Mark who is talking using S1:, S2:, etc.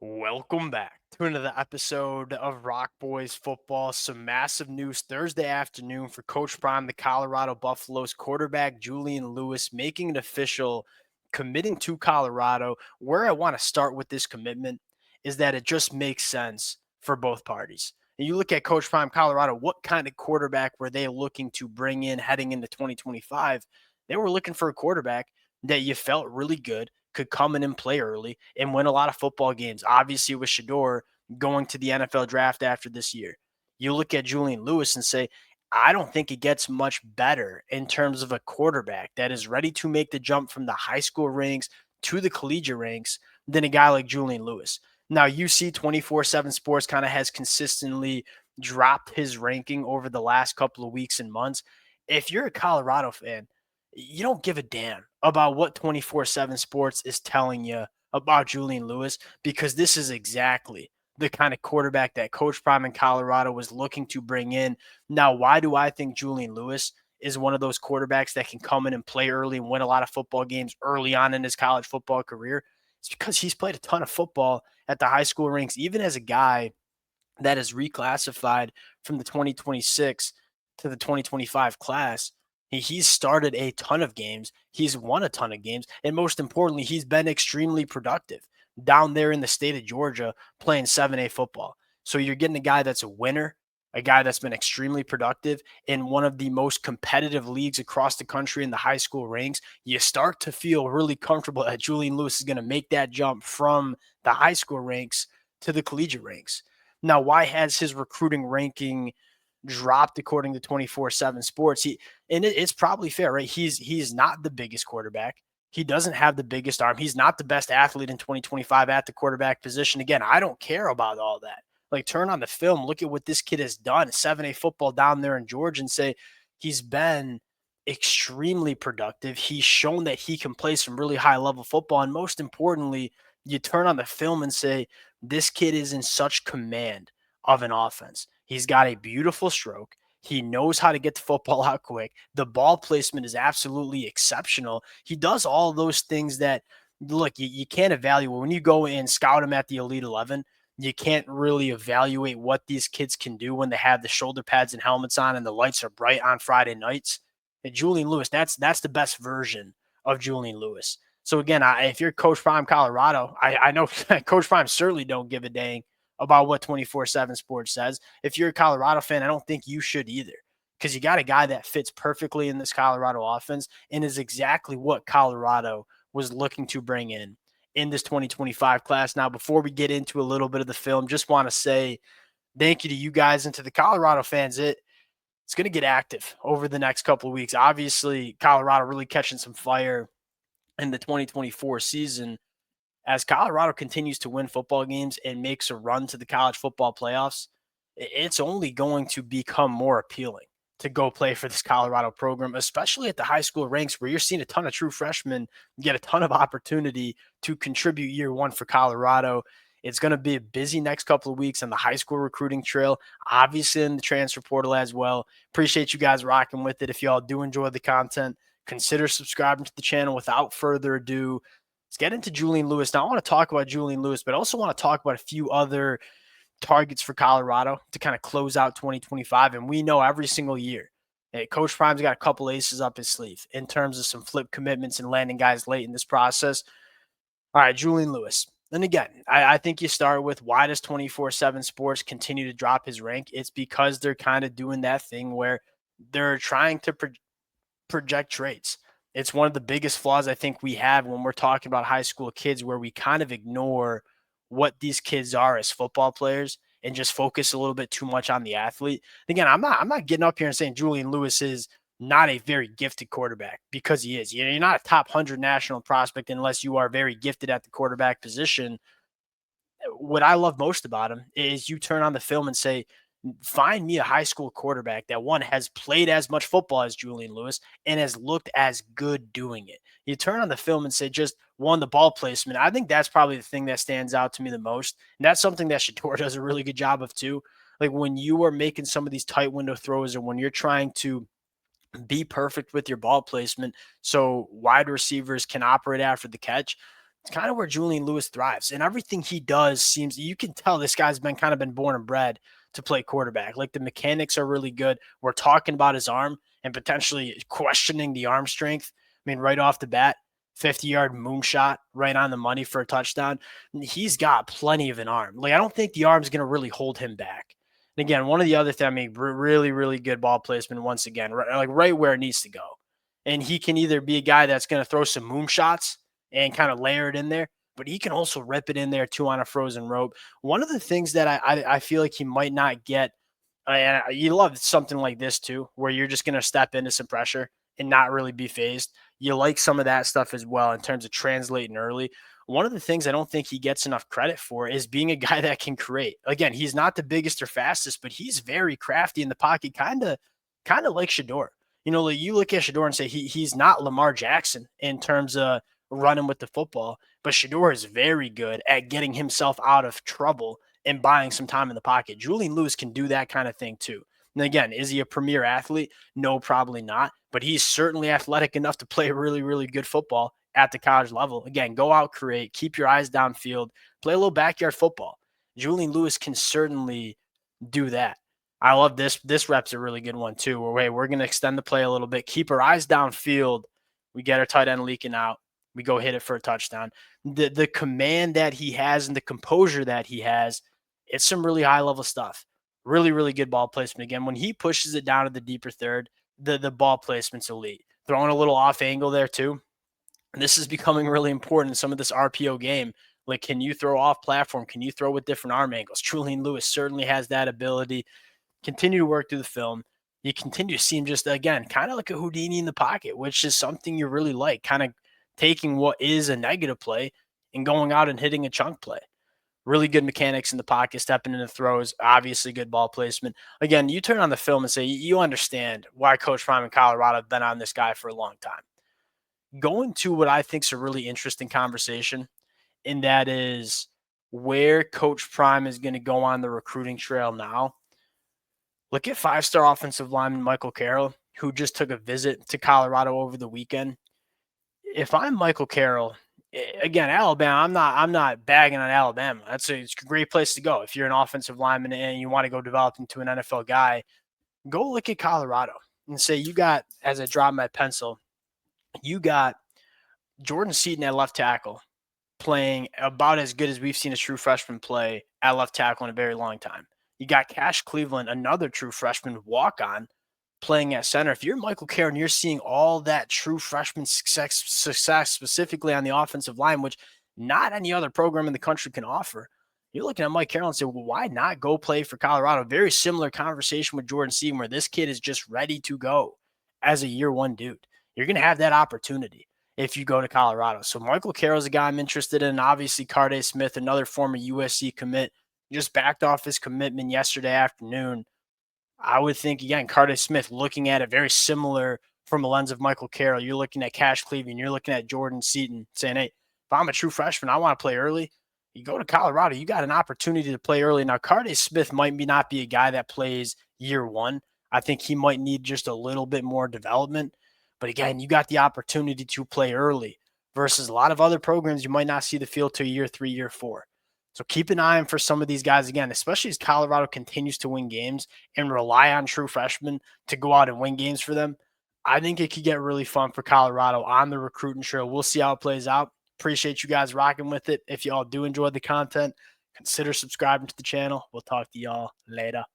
S1: Welcome back to another episode of Rock Boys Football. Some massive news Thursday afternoon for Coach Prime, the Colorado Buffaloes quarterback Julian Lewis making it official, committing to Colorado. Where I want to start with this commitment is that it just makes sense for both parties. And you look at Coach Prime Colorado, what kind of quarterback were they looking to bring in heading into 2025? They were looking for a quarterback that you felt really good could come in and play early and win a lot of football games. Obviously, with Shedeur going to the NFL draft after this year, you look at Julian Lewis and say, I don't think it gets much better in terms of a quarterback that is ready to make the jump from the high school ranks to the collegiate ranks than a guy like Julian Lewis. Now, you see 24/7 Sports kind of has consistently dropped his ranking over the last couple of weeks and months. If you're a Colorado fan, you don't give a damn about what 24/7 Sports is telling you about Julian Lewis because this is exactly the kind of quarterback that Coach Prime in Colorado was looking to bring in. Now, why do I think Julian Lewis is one of those quarterbacks that can come in and play early and win a lot of football games early on in his college football career? It's because he's played a ton of football at the high school ranks, even as a guy that is reclassified from the 2026 to the 2025 class. He's started a ton of games. He's won a ton of games. And most importantly, he's been extremely productive down there in the state of Georgia playing 7A football. So you're getting a guy that's a winner, a guy that's been extremely productive in one of the most competitive leagues across the country in the high school ranks. You start to feel really comfortable that Julian Lewis is going to make that jump from the high school ranks to the collegiate ranks. Now, why has his recruiting ranking dropped according to 24/7 Sports? It's probably fair, right? He's not the biggest quarterback. He doesn't have the biggest arm. He's not the best athlete in 2025 at the quarterback position. Again, I don't care about all that. Like, turn on the film, look at what this kid has done, 7A football down there in Georgia, and say he's been extremely productive. He's shown that he can play some really high level football. And most importantly, you turn on the film and say, this kid is in such command of an offense. He's got a beautiful stroke. He knows how to get the football out quick. The ball placement is absolutely exceptional. He does all those things that, look, you can't evaluate. When you go and scout him at the Elite 11, you can't really evaluate what these kids can do when they have the shoulder pads and helmets on and the lights are bright on Friday nights. And Julian Lewis, that's the best version of Julian Lewis. So again, if you're Coach Prime Colorado, I know Coach Prime certainly don't give a dang about what 24/7 Sports says. If you're a Colorado fan, I don't think you should either, because you got a guy that fits perfectly in this Colorado offense and is exactly what Colorado was looking to bring in this 2025 class. Now, before we get into a little bit of the film, just want to say thank you to you guys and to the Colorado fans. It's going to get active over the next couple of weeks. Obviously, Colorado really catching some fire in the 2024 season as Colorado continues to win football games and makes a run to the college football playoffs. It's only going to become more appealing to go play for this Colorado program, especially at the high school ranks where you're seeing a ton of true freshmen get a ton of opportunity to contribute year one for Colorado. It's going to be a busy next couple of weeks on the high school recruiting trail, obviously in the transfer portal as well. Appreciate you guys rocking with it. If y'all do enjoy the content, consider subscribing to the channel. Without further ado, let's get into Julian Lewis. Now, I want to talk about Julian Lewis, but I also want to talk about a few other targets for Colorado to kind of close out 2025. And we know every single year, Coach Prime's got a couple aces up his sleeve in terms of some flip commitments and landing guys late in this process. All right, Julian Lewis. And again, I think you start with, why does 24/7 Sports continue to drop his rank? It's because they're kind of doing that thing where they're trying to project traits. It's one of the biggest flaws I think we have when we're talking about high school kids, where we kind of ignore what these kids are as football players and just focus a little bit too much on the athlete. Again, I'm not getting up here and saying Julian Lewis is not a very gifted quarterback, because he is. You're not a top 100 national prospect unless you are very gifted at the quarterback position. What I love most about him is you turn on the film and say, find me a high school quarterback that, one, has played as much football as Julian Lewis and has looked as good doing it. You turn on the film and say, just one, the ball placement. I think that's probably the thing that stands out to me the most. And that's something that Shedeur does a really good job of too. Like, when you are making some of these tight window throws, or when you're trying to be perfect with your ball placement so wide receivers can operate after the catch, It's kind of where Julian Lewis thrives. And everything he does seems, you can tell this guy's been born and bred to play quarterback. Like the mechanics are really good. We're talking about his arm and potentially questioning the arm strength. I mean, right off the bat, 50-yard moonshot right on the money for a touchdown. He's got plenty of an arm. Like, I don't think the arm's going to really hold him back. And again, one of the other things, I mean, really, really good ball placement once again, right where it needs to go. And he can either be a guy that's going to throw some moonshots and kind of layer it in there, but he can also rip it in there too on a frozen rope. One of the things that I feel like he might not get, and you love something like this too, where you're just going to step into some pressure and not really be phased. You like some of that stuff as well in terms of translating early. One of the things I don't think he gets enough credit for is being a guy that can create. Again, he's not the biggest or fastest, but he's very crafty in the pocket, kind of like Shedeur. You know, like you look at Shedeur and say he's not Lamar Jackson in terms of running with the football, but Shedeur is very good at getting himself out of trouble and buying some time in the pocket. Julian Lewis can do that kind of thing too. And again, is he a premier athlete? No, probably not. But he's certainly athletic enough to play really, really good football at the college level. Again, go out, create, keep your eyes downfield, play a little backyard football. Julian Lewis can certainly do that. I love this. This rep's a really good one too. Where, hey, we're going to extend the play a little bit, keep our eyes downfield. We get our tight end leaking out. We go hit it for a touchdown. The command that he has and the composure that he has, it's some really high level stuff. Really, really good ball placement. Again, when he pushes it down to the deeper third, the ball placement's elite. Throwing a little off angle there too. And this is becoming really important in some of this RPO game. Like, can you throw off platform? Can you throw with different arm angles? Julian Lewis certainly has that ability. Continue to work through the film. You continue to see him just, again, kind of like a Houdini in the pocket, which is something you really like, kind of taking what is a negative play and going out and hitting a chunk play. Really good mechanics in the pocket, stepping into throws, obviously good ball placement. Again, you turn on the film and say, you understand why Coach Prime in Colorado have been on this guy for a long time. Going to what I think is a really interesting conversation, and that is where Coach Prime is going to go on the recruiting trail now. Look at five-star offensive lineman Michael Carroll, who just took a visit to Colorado over the weekend. If I'm Michael Carroll, again, Alabama, I'm not bagging on Alabama. It's a great place to go. If you're an offensive lineman and you want to go develop into an NFL guy, go look at Colorado and say, you got, as I drop my pencil, you got Jordan Seaton at left tackle playing about as good as we've seen a true freshman play at left tackle in a very long time. You got Cash Cleveland, another true freshman walk-on, playing at center. If you're Michael Carroll and you're seeing all that true freshman success specifically on the offensive line, which not any other program in the country can offer, you're looking at Mike Carroll and say, well, why not go play for Colorado? Very similar conversation with Jordan Seaton, where this kid is just ready to go as a year one dude. You're going to have that opportunity if you go to Colorado. So Michael Carroll's a guy I'm interested in. Obviously, Cardé Smith, another former USC commit, just backed off his commitment yesterday afternoon. I would think, again, Cardé Smith, looking at it very similar from a lens of Michael Carroll. You're looking at Cash Cleveland. You're looking at Jordan Seaton saying, hey, if I'm a true freshman, I want to play early. You go to Colorado, you got an opportunity to play early. Now, Cardé Smith might not be a guy that plays year one. I think he might need just a little bit more development. But again, you got the opportunity to play early versus a lot of other programs. You might not see the field till year 3, year 4. So keep an eye on for some of these guys, again, especially as Colorado continues to win games and rely on true freshmen to go out and win games for them. I think it could get really fun for Colorado on the recruiting trail. We'll see how it plays out. Appreciate you guys rocking with it. If y'all do enjoy the content, consider subscribing to the channel. We'll talk to y'all later.